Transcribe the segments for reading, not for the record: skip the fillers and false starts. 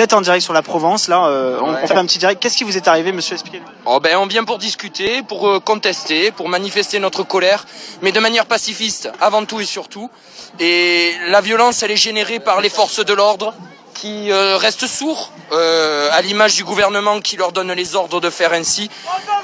êtes en direct sur la Provence, là, on fait un petit direct. Qu'est-ce qui vous est arrivé, monsieur? Expliquez-nous. Oh ben, on vient pour discuter, pour contester, pour manifester notre colère, mais de manière pacifiste, avant tout et surtout. Et la violence, elle est générée par les forces de l'ordre qui restent sourds, à l'image du gouvernement qui leur donne les ordres de faire ainsi,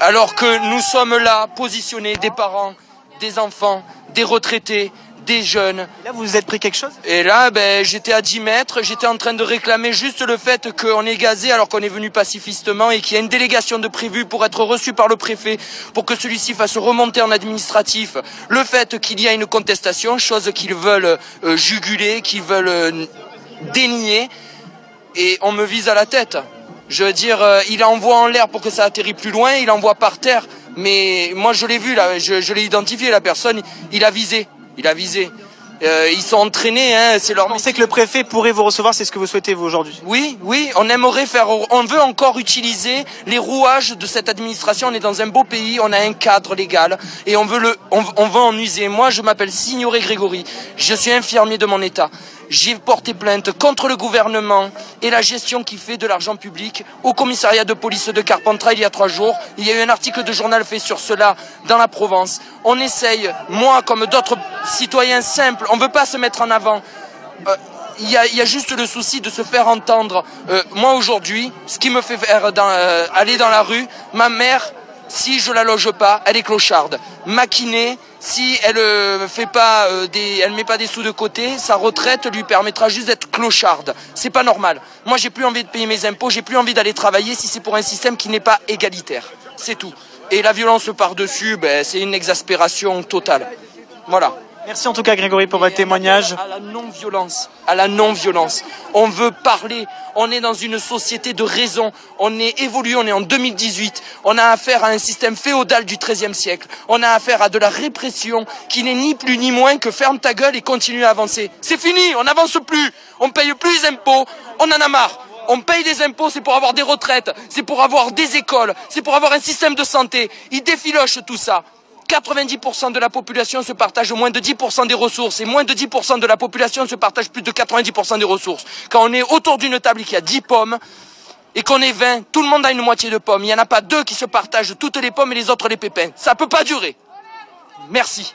alors que nous sommes là, positionnés, des parents, des enfants, des retraités, des jeunes. Et là, vous vous êtes pris quelque chose? Et là, ben, j'étais à 10 mètres, j'étais en train de réclamer juste le fait qu'on est gazé alors qu'on est venu pacifistement et qu'il y a une délégation de prévus pour être reçu par le préfet, pour que celui-ci fasse remonter en administratif le fait qu'il y a une contestation, chose qu'ils veulent juguler, qu'ils veulent dénier, et on me vise à la tête. Je veux dire, il envoie en l'air pour que ça atterrit plus loin, il envoie par terre, mais moi je l'ai vu, là, je l'ai identifié, la personne, il a visé. Il a visé. Ils sont entraînés, hein, c'est leur. Vous pensez que le préfet pourrait vous recevoir, c'est ce que vous souhaitez vous aujourd'hui? Oui, on aimerait on veut encore utiliser les rouages de cette administration. On est dans un beau pays, on a un cadre légal et on veut en user. Moi, je m'appelle Signoret Grégory, je suis infirmier de mon état. J'ai porté plainte contre le gouvernement et la gestion qui fait de l'argent public au commissariat de police de Carpentras il y a 3 jours. Il y a eu un article de journal fait sur cela dans la Provence. On essaye, moi comme d'autres citoyens simples, on ne veut pas se mettre en avant. Il y a juste le souci de se faire entendre. Moi aujourd'hui, ce qui me fait faire aller dans la rue, ma mère, si je la loge pas, elle est clocharde. Ma kiné, si elle met pas des sous de côté, sa retraite lui permettra juste d'être clocharde. C'est pas normal. Moi, j'ai plus envie de payer mes impôts, j'ai plus envie d'aller travailler si c'est pour un système qui n'est pas égalitaire. C'est tout. Et la violence par-dessus, ben, c'est une exaspération totale. Voilà. Merci en tout cas Grégory pour votre témoignage. À la non-violence. On veut parler, on est dans une société de raison, on est évolué, on est en 2018, on a affaire à un système féodal du XIIIe siècle, on a affaire à de la répression qui n'est ni plus ni moins que ferme ta gueule et continue à avancer. C'est fini, on n'avance plus, on paye plus les impôts, on en a marre. On paye des impôts, c'est pour avoir des retraites, c'est pour avoir des écoles, c'est pour avoir un système de santé. Ils défilochent tout ça. 90% de la population se partage moins de 10% des ressources et moins de 10% de la population se partage plus de 90% des ressources. Quand on est autour d'une table et qu'il y a 10 pommes et qu'on est 20, tout le monde a une moitié de pommes. Il n'y en a pas 2 qui se partagent toutes les pommes et les autres les pépins. Ça ne peut pas durer. Merci.